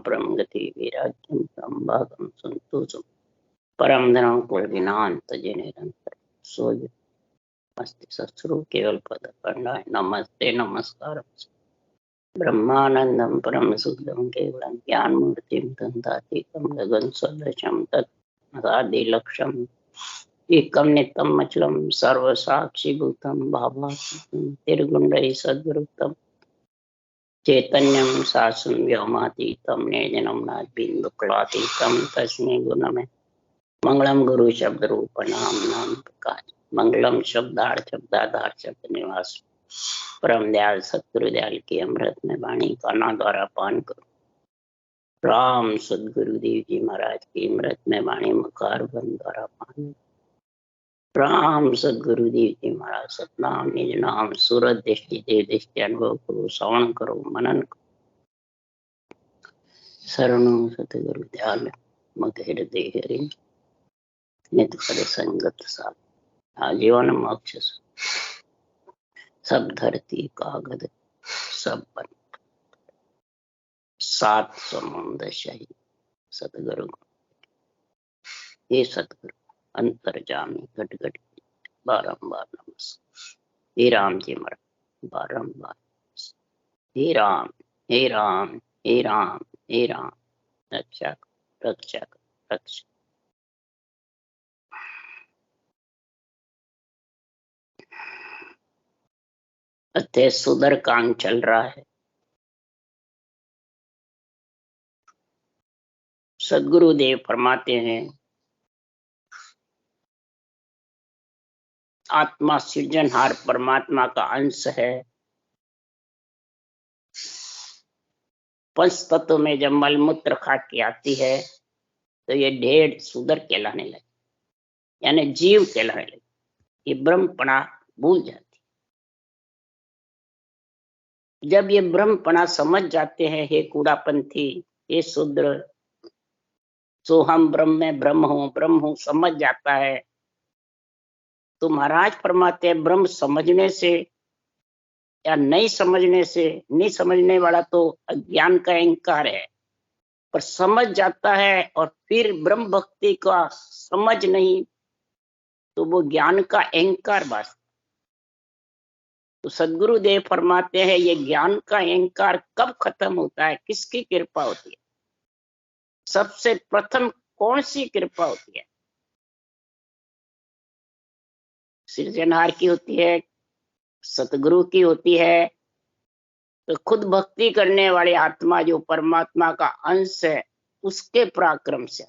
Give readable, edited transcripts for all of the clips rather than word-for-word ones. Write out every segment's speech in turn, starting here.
परम गति वैराग्यम संभागम संतोषम परम धनम कुलविनांत निरंतर सोय मस्ति सत्स्वरूप केवल पद खंडाय नमस्ते नमस्कार ब्रह्मानंदम परम शुद्धम केवलम ज्ञान मूर्तिम तंतातीतम गगन सदृशम तत्सादि लक्ष्यम एकम नित्यम अचलम सर्व साक्षी भूतम भावात्मकं निर्गुणै सद्गुरुतम चैतन्यम सासुम व्योमातीतम निर्जनम नाद्बिंदुक्लातीतम तस्मै गुणमे मंगलम गुरु शब्द रूप नाम नाम प्रकाश मंगलम शब्दार्थ शब्दाधार शब्द निवास परम दयाल सतगुरु दयाल की अमृत में वाणी काना द्वारा पान करो। राम सदगुरुदेव जी महाराज की अमृत में वाणी मुखार बंद द्वारा पान। राम सदगुरुदेव जी महाराज सतनाम निज नाम सूरत दृष्टि देव दृष्टि अनुभव करो श्रवण करो मनन करो। शरणो सतगुरु दयाल मग हृदय हरि नित कर संगत साथ आजीवन मोक्ष सब धरती कागद सब बन सात समुद्र शही सतगुरु ये सतगुरु अंतर्जामी घट घट बारंबार नमस्कार। हे राम जी महाराज बारंबार हे राम हे राम हे राम हे राम रक्षक रक्षक रक्षक। अतः सुंदरकांड चल रहा है। सदगुरुदेव फरमाते हैं आत्मा सृजनहार परमात्मा का अंश है। पंच तत्व में जब मलमूत्र खा के आती है तो ये ढेर सुदर कहलाने लगे, यानी जीव कहलाने लगे। ये ब्रह्मपणा भूल जाती। जब ये ब्रह्मपणा समझ जाते हैं, हे कूड़ापंथी, हे शूद्र, सो हम ब्रह्म हूं समझ जाता है तो महाराज फरमाते हैं ब्रह्म समझने से या नहीं समझने से, नहीं समझने वाला तो अज्ञान का अहंकार है, पर समझ जाता है और फिर ब्रह्म भक्ति का समझ नहीं तो वो ज्ञान का अहंकार बात। तो सदगुरुदेव फरमाते हैं ये ज्ञान का अहंकार कब खत्म होता है, किसकी कृपा होती है? सबसे प्रथम कौन सी कृपा होती है? सृजनहार की होती है, सतगुरु की होती है। तो खुद भक्ति करने वाली आत्मा जो परमात्मा का अंश है उसके पराक्रम से,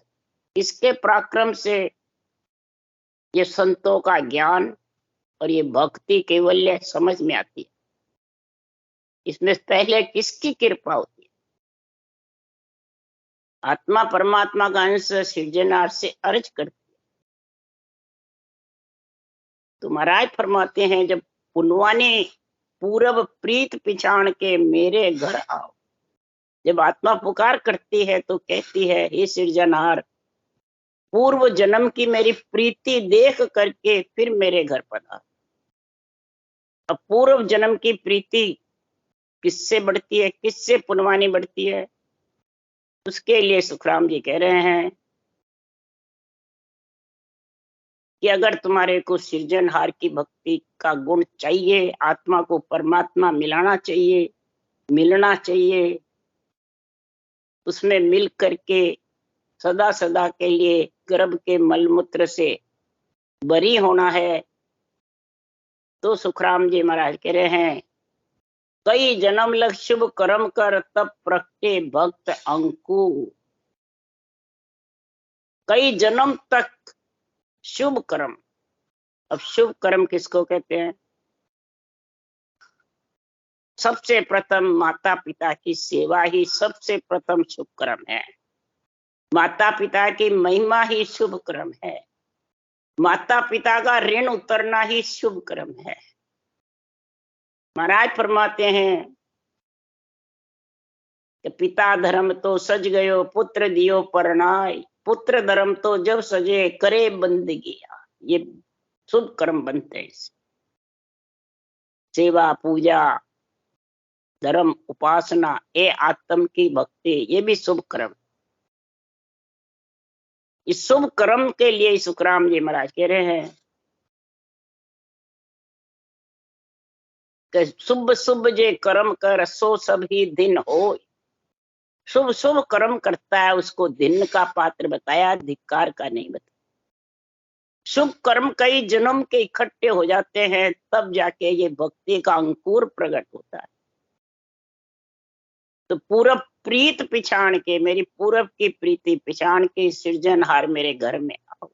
इसके पराक्रम से ये संतों का ज्ञान और ये भक्ति केवल्य समझ में आती है। इसमें पहले किसकी कृपा होती है? आत्मा परमात्मा का अंश सृजनहार से अर्ज करती है। तो महाराज फरमाते हैं जब पुनवानी पूरब प्रीत पिछाण के मेरे घर आओ, जब आत्मा पुकार करती है तो कहती है हे सृजनहार, पूर्व जन्म की मेरी प्रीति देख करके फिर मेरे घर पधार। अब पूर्व जन्म की प्रीति किससे बढ़ती है, किससे पुनवानी बढ़ती है? उसके लिए सुखराम जी कह रहे हैं कि अगर तुम्हारे को सृजनहार की भक्ति का गुण चाहिए, आत्मा को परमात्मा मिलाना चाहिए, मिलना चाहिए, उसमें मिल करके सदा सदा के लिए गर्भ के मलमूत्र से बरी होना है, तो सुखराम जी महाराज कह रहे हैं कई जन्म लग शुभ कर्म कर तब प्रगटे भक्त अंकुर। कई जन्म तक शुभ कर्म। अब शुभ कर्म किसको कहते हैं? सबसे प्रथम माता पिता की सेवा ही सबसे प्रथम शुभ कर्म है। माता पिता की महिमा ही शुभ कर्म है। माता पिता का ऋण उतरना ही शुभ कर्म है। महाराज फरमाते हैं कि पिता धर्म तो सज गयो पुत्र दियो परनाय, पुत्र धर्म तो जब सजे करे बंदगी। ये शुभ कर्म बनते हैं। सेवा पूजा धर्म, उपासना, ये आत्म की भक्ति, ये भी शुभ कर्म। इस शुभ कर्म के लिए सुखराम जी महाराज कह रहे हैं कि शुभ शुभ जे कर्म कर सो सभी दिन हो। शुभ शुभ कर्म करता है उसको दिन का पात्र बताया, धिक्कार का नहीं बताया। शुभ कर्म कई जन्म के इकट्ठे हो जाते हैं, तब जाके ये भक्ति का अंकुर प्रकट होता है। तो पूरब प्रीत पिछाण के, मेरी पूरब की प्रीति पिछाण के सृजनहार मेरे घर में आओ।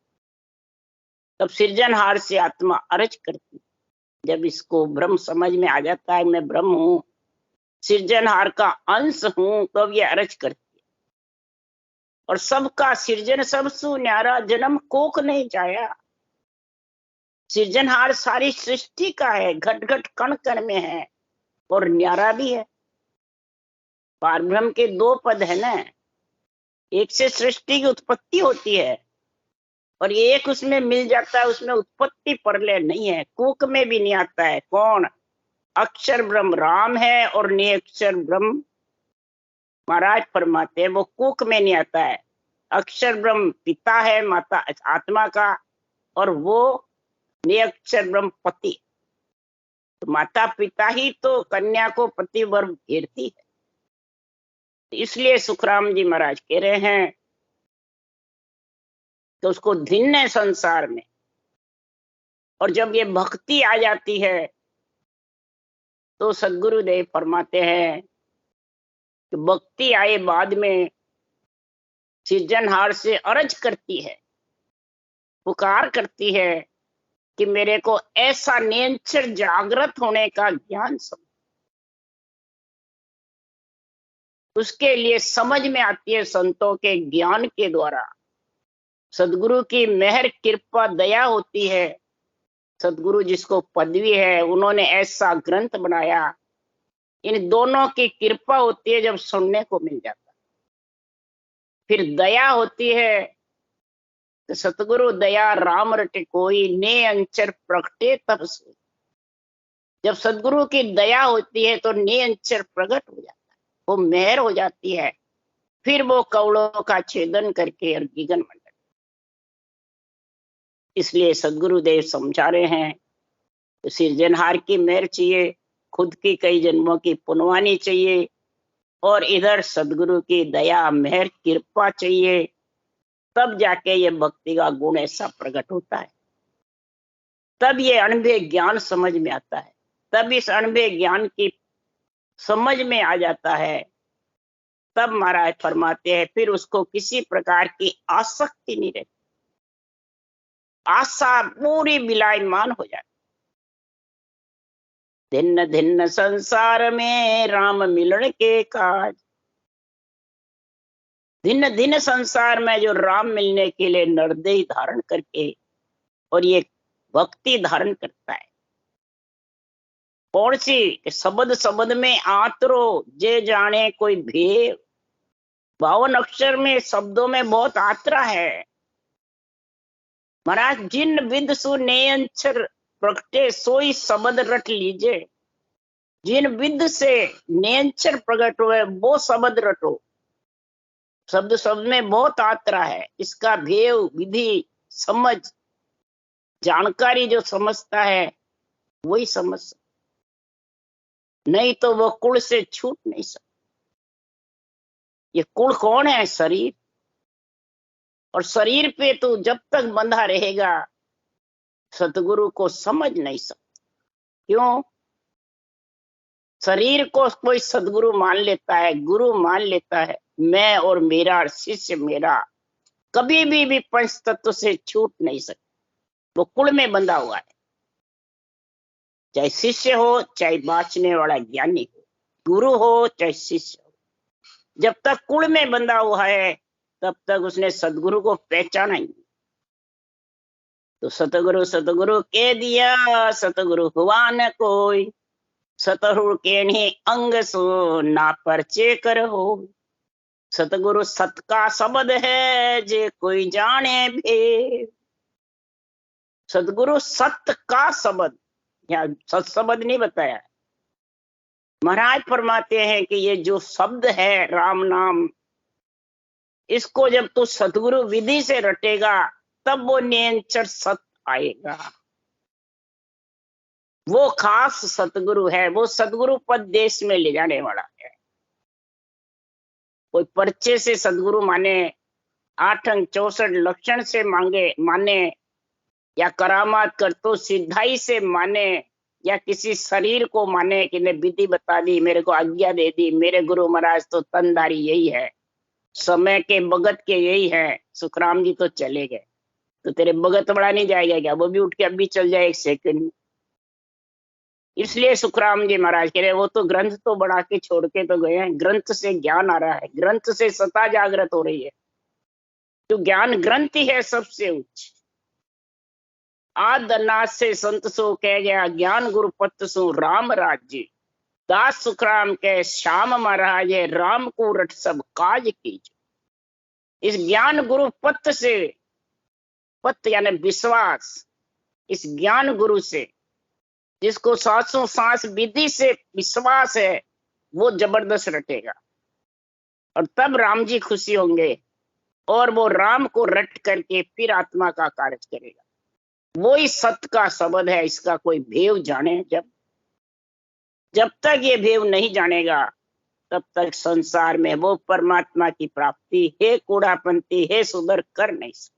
तब सृजनहार से आत्मा अर्ज करती। जब इसको ब्रह्म समझ में आ जाता है, मैं ब्रह्म हूं, सृजनहार का अंश हूं, तब ये अर्ज करती है। और सबका सृजन सबसु न्यारा, जन्म कोख नहीं जाया। सृजनहार सारी सृष्टि का है, घट घट कण कण में है और न्यारा भी है। पारब्रह्म के दो पद है ना, एक से सृष्टि की उत्पत्ति होती है और एक उसमें मिल जाता है, उसमें उत्पत्ति प्रलय नहीं है, कूक में भी नहीं आता है। कौन? अक्षर ब्रह्म राम है और निरक्षर ब्रह्म महाराज फरमाते हैं वो कूक में नहीं आता है। अक्षर ब्रह्म पिता है माता आत्मा का, और वो निरक्षर ब्रह्म पति। तो माता पिता ही तो कन्या को पति वर्ग घेरती है। इसलिए सुखराम जी महाराज कह रहे हैं तो उसको धिन्न है संसार में। और जब ये भक्ति आ जाती है तो सदगुरुदेव फरमाते हैं कि भक्ति आए बाद में सृजनहार से अर्ज करती है, पुकार करती है कि मेरे को ऐसा निरंतर जागृत होने का ज्ञान समझ। उसके लिए समझ में आती है संतों के ज्ञान के द्वारा, सदगुरु की मेहर कृपा दया होती है। सदगुरु जिसको पदवी है, उन्होंने ऐसा ग्रंथ बनाया, इन दोनों की कृपा होती है जब सुनने को मिल जाता। फिर दया होती है तो सतगुरु दया राम रटे कोई, ने अंचर प्रगटे तब सोई। जब सदगुरु की दया होती है तो ने अंचर प्रकट हो जाता है, वो मेहर हो जाती है। फिर वो कौड़ों का छेदन करके और गिगन मंडल। इसलिए सदगुरुदेव समझा रहे हैं तो सृजनहार की मेहर चाहिए, खुद की कई जन्मों की पुनवानी चाहिए, और इधर सदगुरु की दया मेहर कृपा चाहिए। तब जाके ये भक्ति का गुण ऐसा प्रकट होता है, तब ये अणुभे ज्ञान समझ में आता है, तब इस अणुभे ज्ञान की समझ में आ जाता है। तब महाराज फरमाते हैं फिर उसको किसी प्रकार की आसक्ति नहीं रहती, आशा पूरी विलायमान हो जाती। धिन्न धिन्न संसार में राम मिलन के काज। भिन्न भिन्न संसार में जो राम मिलने के लिए नरदेह धारण करके और ये भक्ति धारण करता है। कौन सी? शब्द शब्द में आतरो जे जाने कोई भेद। 52 अक्षर में शब्दों में बहुत आत्रा है। महाराज जिन विद सु नेयंचर प्रगटे सोई शब्द रट लीजे। जिन विद से नेयंचर प्रकट हुए वो शब्द रटो। शब्द शब्द में बहुत आत्रा है, इसका भेव विधि समझ जानकारी जो समझता है वही समझ सकता, नहीं तो वो कुल से छूट नहीं सकता। ये कुल कौन है? शरीर। और शरीर पे तो जब तक बंधा रहेगा सतगुरु को समझ नहीं सकता। क्यों? शरीर को कोई सदगुरु मान लेता है, गुरु मान लेता है, मैं और मेरा शिष्य मेरा, कभी भी पंच तत्व से छूट नहीं सकता। वो कुल में बंधा हुआ है, चाहे शिष्य हो चाहे बाँचने वाला ज्ञानी हो, गुरु हो चाहे शिष्य हो। जब तक कुल में बंधा हुआ है तब तक उसने सदगुरु को पहचाना ही। तो सतगुरु सतगुरु के दिया, सतगुरु हुआ न कोई। सतगुरु के नहीं अंग सो ना परचे कर हो। सतगुरु सत का शब्द है जे कोई जाने भेद। सतगुरु सत्य का शब्द, यहाँ सत शब्द नहीं बताया, महाराज फरमाते हैं कि ये जो शब्द है राम नाम, इसको जब तू सतगुरु विधि से रटेगा तब वो निरंतर सत्य आएगा। वो खास सतगुरु है, वो सतगुरु पद देश में ले जाने वाला है। कोई पर्चे से सतगुरु माने, 8 अंक 64 लक्षण से मांगे माने, या करामात कर तो सिद्धाई से माने, या किसी शरीर को माने कि ने विधि बता दी, मेरे को आज्ञा दे दी, मेरे गुरु महाराज तो तनधारी यही है, समय के भगत के यही है, सुखराम जी तो चले गए, तो तेरे भगत बड़ा नहीं जाएगा क्या? वो भी उठ के अभी चल जाए 1 सेकंड में। इसलिए सुखराम जी महाराज कह रहे वो तो ग्रंथ तो बढ़ा के छोड़ के तो गए हैं, ग्रंथ से ज्ञान आ रहा है, ग्रंथ से सत्ता जागृत हो रही है। तो ज्ञान ग्रंथ ही है सबसे उच्च। आदनाथ से संत सो कह गया, ज्ञान गुरु पत सो राम राज्य, दास सुखराम के श्याम महाराज है, राम को रट सब काज कीजिए। इस ज्ञान गुरु पत से, पत यानी विश्वास, इस ज्ञान गुरु से जिसको सांसों सांस विधि से विश्वास है, वो जबरदस्त रटेगा और तब राम जी खुशी होंगे और वो राम को रट करके फिर आत्मा का कार्य करेगा। वो ही सत्य का शब्द है, इसका कोई भेव जाने। जब तक ये भेव नहीं जानेगा तब तक संसार में वो परमात्मा की प्राप्ति हे कूड़ापंथी हे सुधर कर नहीं सकते।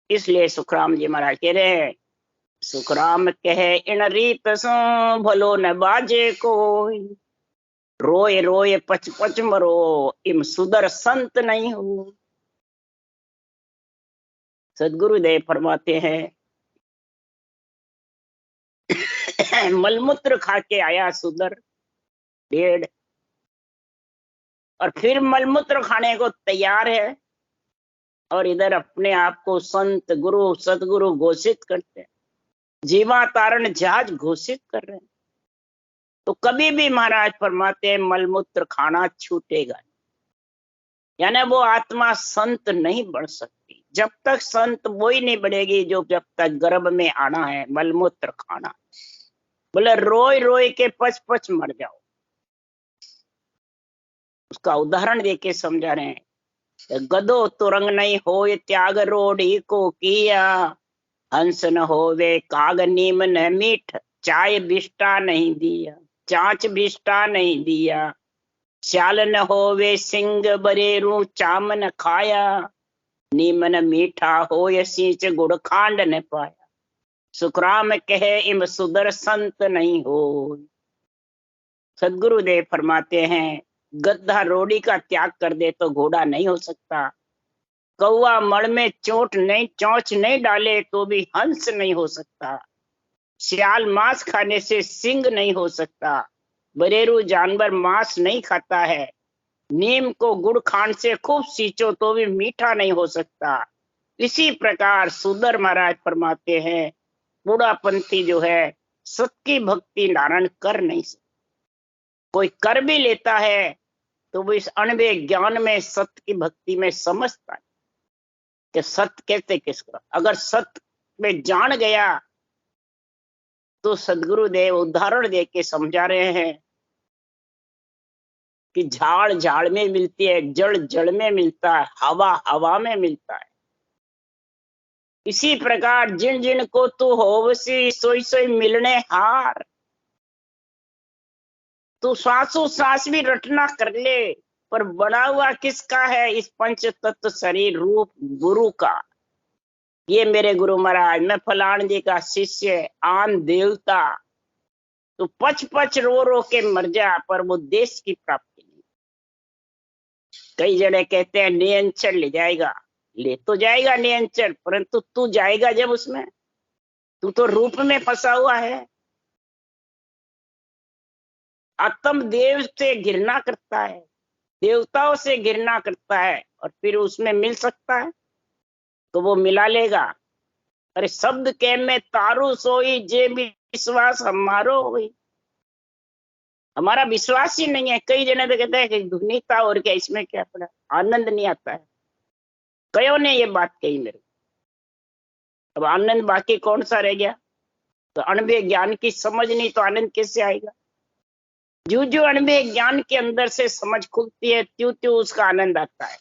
इसलिए सुखराम जी महाराज कह रहे हैं, सुखराम कहे इन रीत सो भलो न बाजे कोई, रोए रोए पच पच मरो इम सुधर संत नहीं हो। सदगुरुदेव फरमाते हैं मलमूत्र खा के आया सुधर 1.5 और फिर मलमूत्र खाने को तैयार है और इधर अपने आप को संत गुरु सदगुरु घोषित करते हैं, जीवा तारण जहाज घोषित कर रहे हैं। तो कभी भी महाराज फरमाते हैं मलमूत्र खाना छूटेगा, यानी वो आत्मा संत नहीं बढ़ सकती। जब तक संत वो ही नहीं बढ़ेगी जो जब तक गर्भ में आना है मलमूत्र खाना। बोले रोए रोए के पच पच मर जाओ। उसका उदाहरण देके समझा रहे हैं, गदो तुरंग नहीं हो त्याग रोड़ी को किया, हंस न होवे काग नीम न मीठ, चाय बिष्टा नहीं दिया, चाच बिष्टा नहीं दिया, श्याल न होवे सिंग बरेरू चाम न खाया, नीम न मीठा हो सींच गुड़ खांड न पाया। सुखराम कहे इम सुधर संत नहीं हो। सदगुरुदेव फरमाते हैं, गद्दा रोड़ी का त्याग कर दे तो घोड़ा नहीं हो सकता, कौवा मड़ में चोंच नहीं डाले तो भी हंस नहीं हो सकता, सियाल मांस खाने से सिंह नहीं हो सकता, बरेरू जानवर मांस नहीं खाता है, नीम को गुड़ खांड से खूब सींचो तो भी मीठा नहीं हो सकता। इसी प्रकार सुंदर महाराज फरमाते हैं, बूढ़ापंथी जो है सत की भक्ति नारायण कर नहीं सकता। कोई कर भी लेता है तो वो इस अणवे ज्ञान में सत्य की भक्ति में समझता है कि सत्य कहते किसको। अगर सत्य में जान गया तो सदगुरुदेव उदाहरण दे के समझा रहे हैं कि झाड़ झाड़ में मिलती है, जड़ जड़ में मिलता है, हवा हवा में मिलता है। इसी प्रकार जिन जिन को तू होवसी सोई सोई मिलने हार, तू सांसों सांस भी रटना कर ले, पर बड़ा हुआ किसका है? इस पंच तत्व शरीर रूप गुरु का। ये मेरे गुरु महाराज, मैं फलान जी का शिष्य, आन देवता, तो पच पच रो रो के मर जा, पर वो देश की प्राप्ति नहीं। कई जने कहते हैं नियंत्रण ले जाएगा, ले तो जाएगा नियंत्रण, परंतु तू जाएगा जब उसमें, तू तो रूप में फंसा हुआ है। आत्म देव से घृणा करता है, देवताओं से घृणा करता है, और फिर उसमें मिल सकता है तो वो मिला लेगा। अरे शब्द के में तारू सोई जे विश्वास हमारो हुई, हमारा विश्वास ही नहीं है। कई जने तो कहते हैं कि धुनी था और क्या, इसमें क्या पड़ा, आनंद नहीं आता है। कयो ने ये बात कही मेरे, अब आनंद बाकी कौन सा रह गया? तो अणवे ज्ञान की समझ नहीं तो आनंद कैसे आएगा? जो जो अनुभव ज्ञान के अंदर से समझ खुलती है, त्यों त्यों उसका आनंद आता है।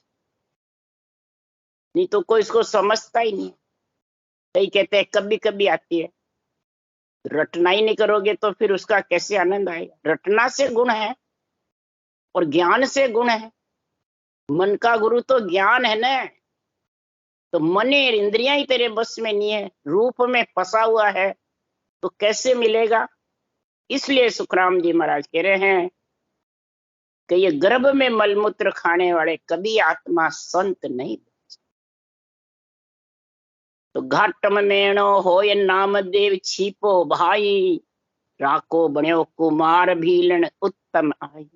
नहीं तो कोई इसको समझता ही नहीं। कई कहते हैं कभी कभी आती है। रटना ही नहीं करोगे तो फिर उसका कैसे आनंद आएगा। रटना से गुण है और ज्ञान से गुण है। मन का गुरु तो ज्ञान है ना। तो मन और इंद्रियां ही तेरे बस में नहीं है, रूप में फंसा हुआ है, तो कैसे मिलेगा। इसलिए सुखराम जी महाराज कह रहे हैं कि ये गर्भ में मलमूत्र खाने वाले कभी आत्मा संत नहीं। तो घाटम मेणो होय नामदेव छिपो भाई, राको बण्यो कुमार भीलन उत्तम आई।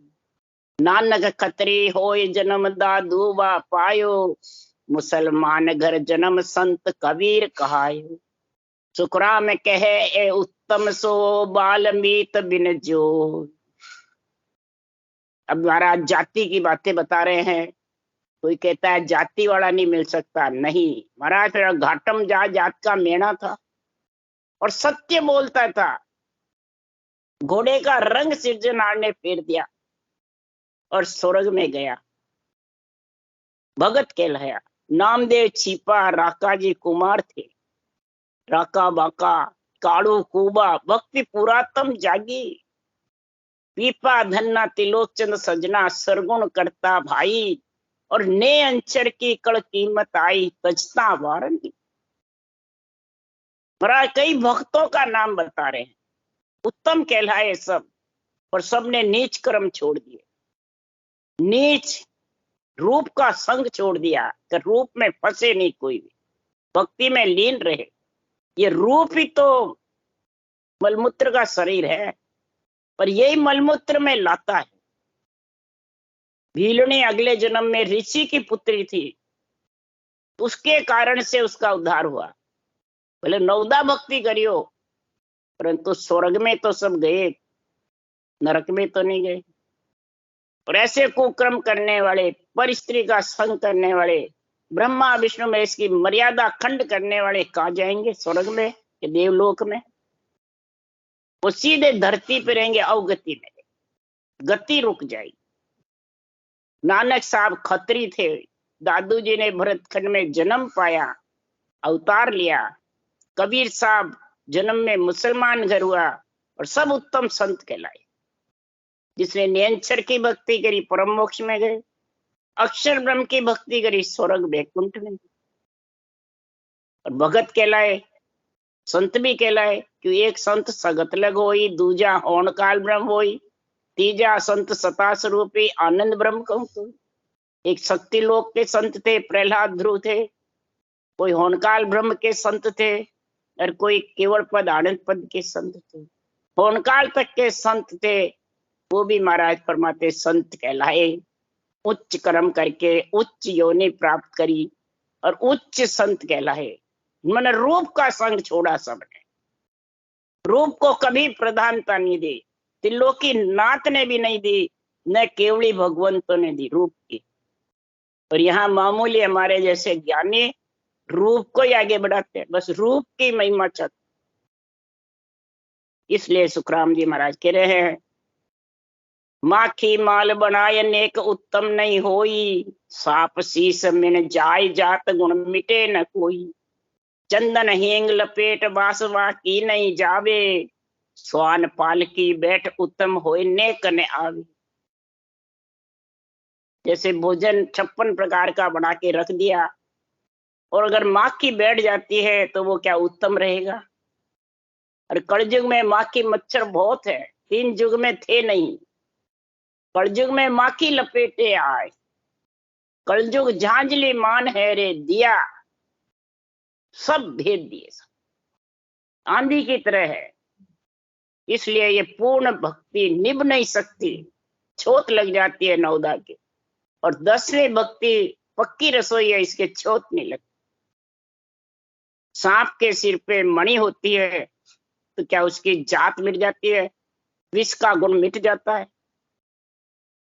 नानक खतरी होय जन्म दादू बा पायो, मुसलमान घर जन्म संत कबीर कहायो। सुखराम कहे ए उत्तम सो बाल्मीत बिन जो। अब महाराज जाति की बातें बता रहे हैं। कोई कहता है जाति वाला नहीं मिल सकता, नहीं महाराज घाटम जा जात का मेणा था और सत्य बोलता था। घोड़े का रंग सिरजनहार ने फेर दिया और स्वर्ग में गया, भगत कहलाया। नामदेव छिपा राका जी कुमार थे। राका बाका काड़ू कुबा भक्ति पुरातम जागी, पीपा धन्ना तिलोचन सजना सरगुण करता भाई, और ने अंचर की कड़ कीमत आई तजता वारंगी। महाराज कई भक्तों का नाम बता रहे हैं, उत्तम कहलाए सब, और सबने नीच कर्म छोड़ दिए। नीच रूप का संग छोड़ दिया कि रूप में फंसे नहीं कोई भी, भक्ति में लीन रहे। ये रूप ही तो मलमूत्र का शरीर है, पर यही मलमूत्र में लाता है। भीलनी अगले जन्म में ऋषि की पुत्री थी, उसके कारण से उसका उद्धार हुआ। भले नवदा भक्ति करियो, परंतु स्वर्ग में तो सब गए, नरक में तो नहीं गए। और ऐसे कुकर्म करने वाले, पर स्त्री का संग करने वाले, ब्रह्मा विष्णु महेश की मर्यादा खंड करने वाले कहाँ जाएंगे, स्वर्ग में कि देवलोक में। वो सीधे धरती पे रहेंगे, अवगति में, गति रुक जाएगी। नानक साहब खत्री थे, दादू जी ने भरतखंड में जन्म पाया, अवतार लिया। कबीर साहब जन्म में मुसलमान घर हुआ, और सब उत्तम संत कहलाए। जिसने निरंतर की भक्ति करी परम मोक्ष में गए, अक्षर ब्रह्म की भक्ति करी स्वर्ग वैकुंठ में। और भगत कहलाए, संत भी कहलाए, क्यों एक संत सगत लग होई, दूजा होन काल ब्रह्म होई, तीजा संत सता स्वरूपी आनंद ब्रह्म कहूं तो। एक शक्ति लोक के संत थे, प्रहलाद ध्रुव थे, कोई होनकाल ब्रह्म के संत थे, और कोई केवल पद आनंद पद के संत थे। होनकाल तक के संत थे, वो भी महाराज फरमाते संत कहलाए। उच्च कर्म करके उच्च योनि प्राप्त करी और उच्च संत कहलाए। मैंने रूप का संग छोड़ा सबने, रूप को कभी प्रधानता नहीं दी, त्रिलोकी नाथ ने भी नहीं दी, न केवली भगवंतों ने दी रूप की। और यहाँ मामूली हमारे जैसे ज्ञानी रूप को ही आगे बढ़ाते हैं, बस रूप की महिमा चाहते। इसलिए सुखराम जी महाराज कह रहे हैं, माखी माल बनाए नेक उत्तम नहीं होई, साप शीस मिन जाय जात गुण मिटे न कोई। चंदन हींग लपेट बासवा की नहीं जावे, स्वान पाल की बैठ उत्तम होए नेक न आवे। जैसे भोजन 56 प्रकार का बना के रख दिया, और अगर माखी बैठ जाती है तो वो क्या उत्तम रहेगा। और कलयुग में माखी मच्छर बहुत है, 3 युग में थे नहीं। कलयुग में माखी लपेटे आए, कलयुग झांझली मान है रे दिया, सब भेद दिए, सब आंधी की तरह है। इसलिए ये पूर्ण भक्ति निभ नहीं सकती, छोत लग जाती है नौदा के। और 10वीं भक्ति पक्की रसोई है, इसके छोत नहीं लगती। सांप के सिर पे मणि होती है तो क्या उसकी जात मिट जाती है, विष का गुण मिट जाता है।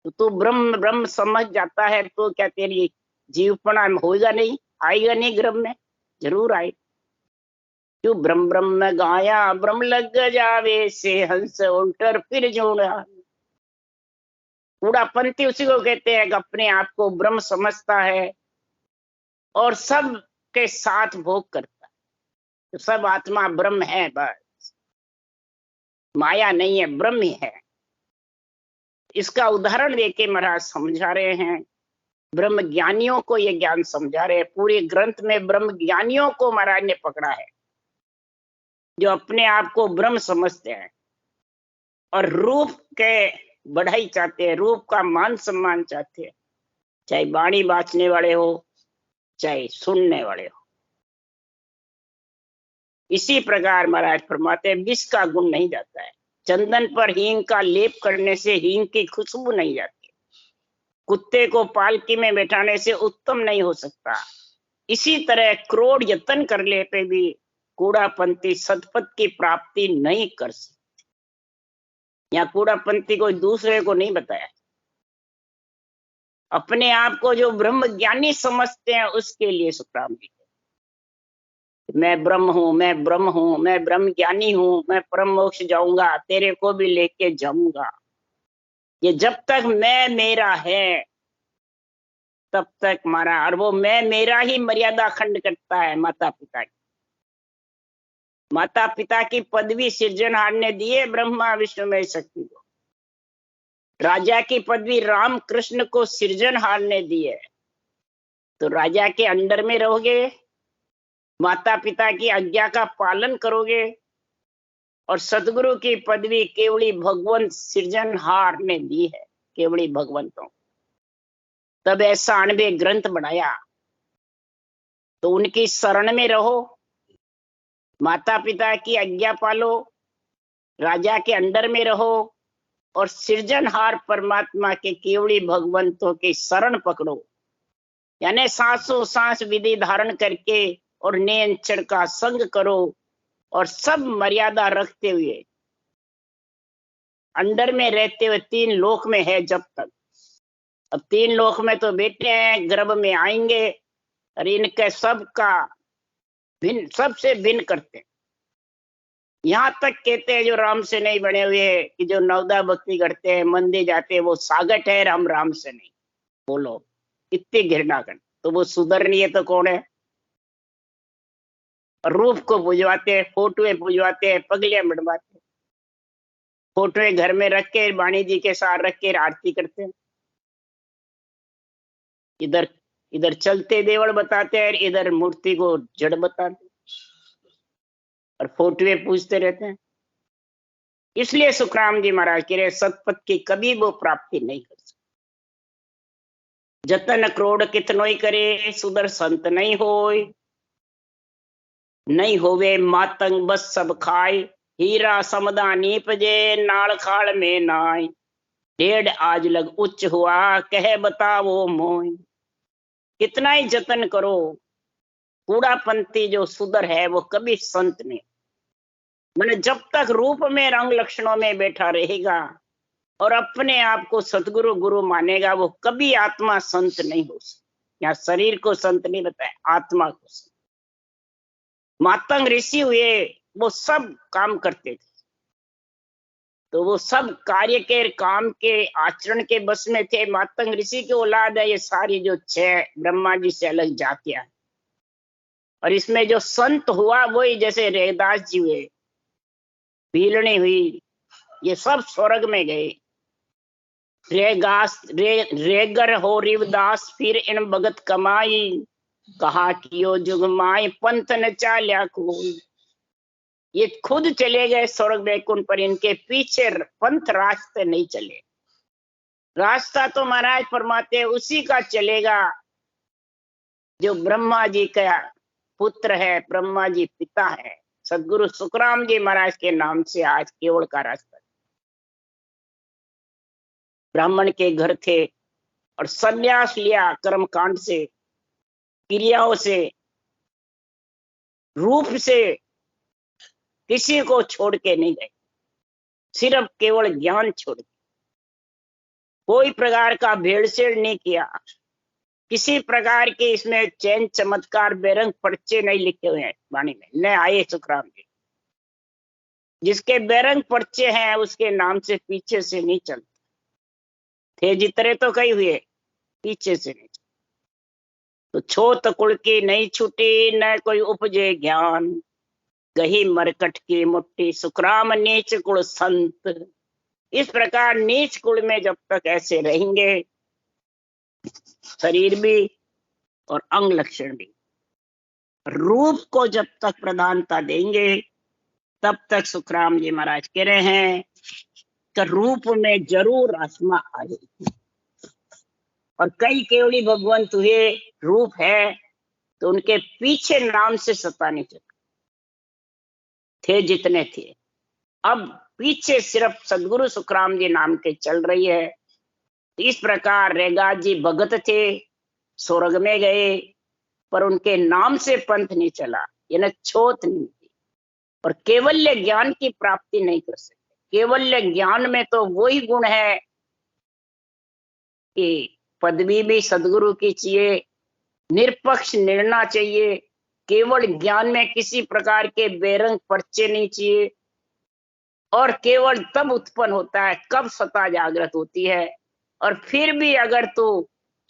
तो तू ब्रह्म ब्रह्म समझ जाता है तो क्या तेरी जीवपना होगा नहीं, आएगा नहीं गर्भ में, जरूर आए। क्यों ब्रह्म ब्रह्म गाया ब्रह्म लग जावे, से हंस उल्टर फिर जोड़ा। कूड़ापंथी उसी को कहते हैं कि अपने आप को ब्रह्म समझता है और सब के साथ भोग करता है, तो सब आत्मा ब्रह्म है, बस माया नहीं है, ब्रह्म ही है। इसका उदाहरण देके महाराज समझा रहे हैं, ब्रह्म ज्ञानियों को ये ज्ञान समझा रहे हैं। पूरे ग्रंथ में ब्रह्म ज्ञानियों को महाराज ने पकड़ा है, जो अपने आप को ब्रह्म समझते हैं और रूप के बढ़ाई चाहते हैं, रूप का मान सम्मान चाहते हैं, चाहे वाणी बांचने वाले हो चाहे सुनने वाले हो। इसी प्रकार महाराज फरमाते हैं, विष का गुण नहीं जाता है, चंदन पर हींग का लेप करने से हींग की खुशबू नहीं जाती, कुत्ते को पालकी में बैठाने से उत्तम नहीं हो सकता। इसी तरह करोड़ यत्न कर ले पे भी कूड़ापंथी सतपथ की प्राप्ति नहीं कर सकते। यहाँ कूड़ापंथी कोई दूसरे को नहीं बताया, अपने आप को जो ब्रह्म ज्ञानी समझते हैं उसके लिए सुखराम जी, मैं ब्रह्म हूं, मैं ब्रह्म हूं, मैं ब्रह्म ज्ञानी हूं, मैं परम मोक्ष जाऊंगा, तेरे को भी लेके जाऊंगा। ये जब तक मैं मेरा है तब तक मारा, और वो मैं मेरा ही मर्यादा खंड करता है माता पिता की। माता पिता की पदवी सृजनहार ने दी है ब्रह्मा विष्णु में शक्ति को, राजा की पदवी राम कृष्ण को सृजनहार ने दी है। तो राजा के अंडर में रहोगे, माता पिता की आज्ञा का पालन करोगे, और सदगुरु की पदवी केवली भगवंत सृजनहार ने दी है, केवली भगवंतों। तब ऐसा 98 ग्रंथ बनाया, तो उनकी शरण में रहो, माता पिता की आज्ञा पालो, राजा के अंडर में रहो, और सृजनहार परमात्मा के केवली भगवंतों की शरण पकड़ो। यानी सांसों सांस विधि धारण करके और नियंत्रण का संग करो, और सब मर्यादा रखते हुए अंडर में रहते हुए 3 लोक में है जब तक। अब 3 लोक में तो बेटे हैं, गर्भ में आएंगे, और इनके सबका भिन्न, सबसे भिन्न करते हैं। यहाँ तक कहते हैं जो राम से नहीं बने हुए, कि जो नवदा भक्ति करते हैं, मंदिर जाते हैं, वो सागट है, हम राम से नहीं। बोलो इतनी घृणा कर, तो वो सुधरनी है तो कौन है? रूप को पुजवाते हैं, फोटोए पुजवाते हैं, पगलियां बढ़वाते हैं, फोटोए घर में रख के वाणी जी के साथ रख के आरती करते हैं। इधर इधर चलते देवल बताते हैं, इधर मूर्ति को जड़ बताते हैं, और फोटोए पूजते रहते हैं। इसलिए सुखराम जी महाराज कह रहे, सतपथ की कभी वो प्राप्ति नहीं कर सकते। जतन करोड़ कितनो ही करे, सुदर संत नहीं होय, नहीं होवे मातंग बस सब खाए, हीरा समदा नीपजे नाल खाल में नाय, डेढ़ आज लग उच्च हुआ कह बताओ मोय। कितना ही जतन करो, कूड़ापंथी जो सुदर है वो कभी संत नहीं। मैंने जब तक रूप में रंग लक्षणों में बैठा रहेगा और अपने आप को सतगुरु गुरु मानेगा, वो कभी आत्मा संत नहीं हो सकती। यहाँ शरीर को संत नहीं बताया, आत्मा को संत। मातंग ऋषि हुए, वो सब काम करते थे, तो वो सब कार्य के काम के आचरण के बस में थे। मातंग ऋषि की औलाद है ये सारी, जो 6 ब्रह्मा जी से अलग जातियां। और इसमें जो संत हुआ वही, जैसे रेदास जी हुए, भीलनी हुई, ये सब स्वर्ग में गए। रेगर हो रिवदास फिर इन भगत कमाई, कहा कियो जुगमाई पंथ न चाल्या कोई। ये खुद चले गए स्वर्ग वैकुंठ पर, इनके पीछे पंथ रास्ते नहीं चले। रास्ता तो महाराज फरमाते उसी का चलेगा जो ब्रह्मा जी का पुत्र है, ब्रह्मा जी पिता है। सदगुरु सुखराम जी महाराज के नाम से आज केवल का रास्ता। ब्राह्मण के घर थे और संन्यास लिया, कर्म कांड से, क्रियाओं से, रूप से किसी को छोड़ के नहीं गए, सिर्फ केवल ज्ञान छोड़ के। कोई प्रकार का भेड़सेड़ नहीं किया, किसी प्रकार के इसमें चैन चमत्कार बेरंग पर्चे नहीं लिखे हुए हैं वाणी में, न आए सुखराम जी। जिसके बेरंग पर्चे हैं उसके नाम से पीछे से नहीं चलता। थे जितने तो कई हुए, पीछे से नहीं। तो छोत कुल की नहीं छूटी, न कोई उपजे ज्ञान, गही मरकट की मुट्ठी, सुखराम नीच कुल संत। इस प्रकार नीच कुल में जब तक ऐसे रहेंगे, शरीर भी और अंग लक्षण भी, रूप को जब तक प्रधानता देंगे, तब तक सुखराम जी महाराज कह रहे हैं कि रूप में जरूर आत्मा आएगी। और कई केवली भगवंत हुए, रूप है तो उनके पीछे नाम से सता नहीं चलती, थे जितने थे। अब पीछे सिर्फ सदगुरु सुखराम जी नाम के चल रही है। इस प्रकार रेगा जी भगत थे, स्वर्ग में गए, पर उनके नाम से पंथ नहीं चला, यानी छोत नहीं थी, और केवल्य ज्ञान की प्राप्ति नहीं कर सकते। केवल्य ज्ञान में तो वही गुण है कि पदवी भी सदगुरु की चाहिए, निरपक्ष निर्णय चाहिए, केवल ज्ञान में किसी प्रकार के बेरंग पर्चे नहीं चाहिए, और केवल तब उत्पन्न होता है कब सत्ता जागृत होती है। और फिर भी अगर तो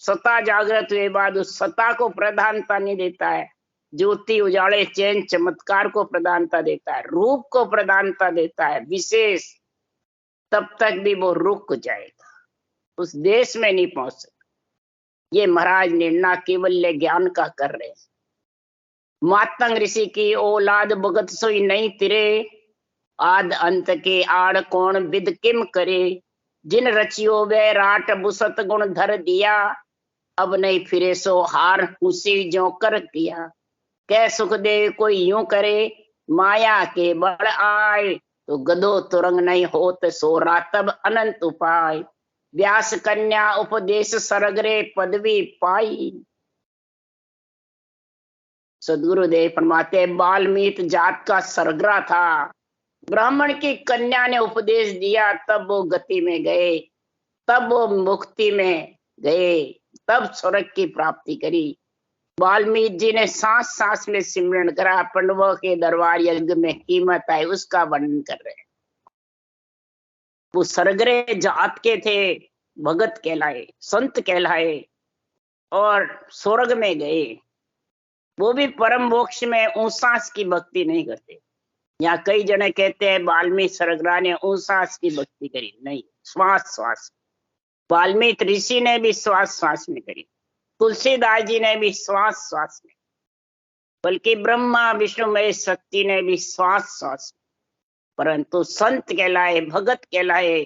सत्ता जागृत हुए बाद उस सत्ता को प्रधानता नहीं देता है, ज्योति उजाले चैन चमत्कार को प्रधानता देता है, रूप को प्रधानता देता है विशेष, तब तक भी वो रुक जाएगा, उस देश में नहीं पहुंच सकता। ये महाराज निर्णय केवल ज्ञान का कर रहे हैं। मातंग ऋषि की औलाद भगत सोई नहीं तिरे, आद अंत के आड़ कौन विद किम करे, जिन रचियो वे राट बुसत गुण धर दिया, अब नहीं फिरे सो हार उसी जो कर किया, कै सुख दे कोई यूं करे, माया के बड़ आए, तो गदो तुरंग नहीं होत सो रातब अनंत उपाय, व्यास कन्या उपदेश सरगरे पदवी पाई। सदगुरुदेव फरमाते बाल्मीत जात का सरगरा था, ब्राह्मण की कन्या ने उपदेश दिया, तब वो गति में गए, तब वो मुक्ति में गए, तब स्वर्ग की प्राप्ति करी। वाल्मीकि जी ने सांस सांस में सिमरन करा, पांडवों के दरबार यज्ञ में कीमत आई, उसका वर्णन कर रहे हैं। वो सरगरे जात के थे, भगत कहलाए, संत कहलाए, और स्वर्ग में गए। वो भी परम मोक्ष में ऊंसास की भक्ति नहीं करते। यहाँ कई जने कहते हैं वाल्मीकि सरगरा ने ऊंसास की भक्ति करी, नहीं, श्वास श्वास। वाल्मीकि ऋषि ने भी श्वास श्वास में करी, तुलसीदास जी ने भी श्वास श्वास में, बल्कि ब्रह्मा विष्णु महेश शक्ति ने भी श्वास श्वास में। परंतु संत कहलाए, भगत कहलाए,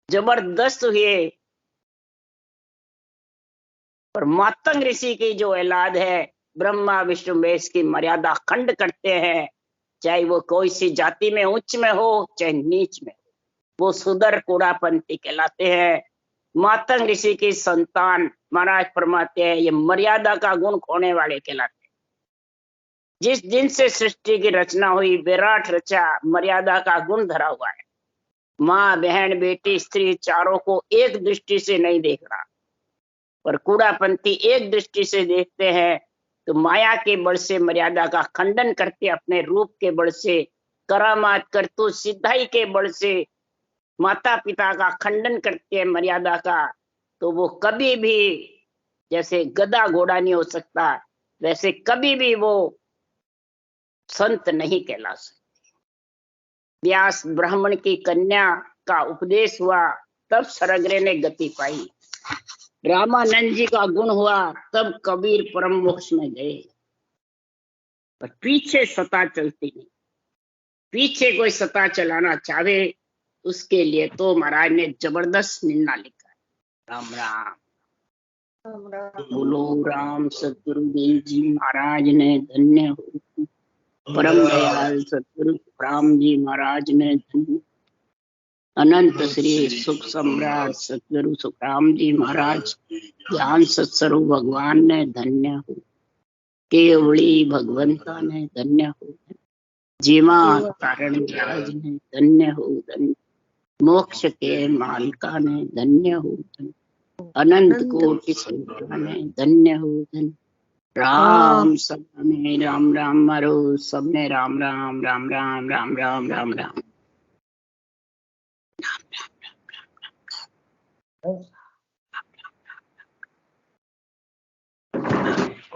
जबरदस्त हुए। और मातंग ऋषि की जो औलाद है, ब्रह्मा विष्णु महेश की मर्यादा खंड करते हैं, चाहे वो कोई सी जाति में उच्च में हो चाहे नीच में हो, वो सुदर कूड़ापंथी कहलाते हैं। मातंग ऋषि की संतान महाराज फरमाते हैं ये मर्यादा का गुण खोने वाले कहलाते हैं। जिस दिन से सृष्टि की रचना हुई, विराट रचा, मर्यादा का गुण धरा हुआ है। माँ बहन बेटी स्त्री चारों को एक दृष्टि से नहीं देख रहा, पर कूड़ापंथी एक दृष्टि से देखते हैं। तो माया के बल से मर्यादा का खंडन करते, अपने रूप के बल से, करामात करतूत सिद्धाई के बल से माता पिता का खंडन करते हैं मर्यादा का। तो वो कभी भी, जैसे गधा घोड़ा नहीं हो सकता, वैसे कभी भी वो संत नहीं कहला सकते। व्यास ब्राह्मण की कन्या का उपदेश हुआ, तब सरगरे ने गति पाई। रामानंद जी का गुण हुआ, तब कबीर परम मोक्ष में गए। पर पीछे सता चलती नहीं। पीछे कोई सता चलाना चाहे, उसके लिए तो महाराज ने जबरदस्त निर्णय लिखा है। राम राम बोलो राम। सतगुरुदेव जी महाराज ने धन्य हो, परम दयाल सतगुरु राम जी महाराज ने धन्य, अनंत श्री सुख सम्राट सतगुरु सुखराम जी महाराज ज्ञान सत्स्वरूप भगवान ने धन्य हो, केवली भगवंता ने धन्य हो, जीवा तारण महाराज ने धन्य हो, धन्य मोक्ष के मालिका ने धन्य हो, धन्य अनंत कोटि संतान ने धन्य हो, धन्य राम। सब में राम राम मारो, सब में राम राम राम राम राम राम राम राम।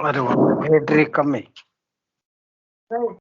अरे बैटरी कम है।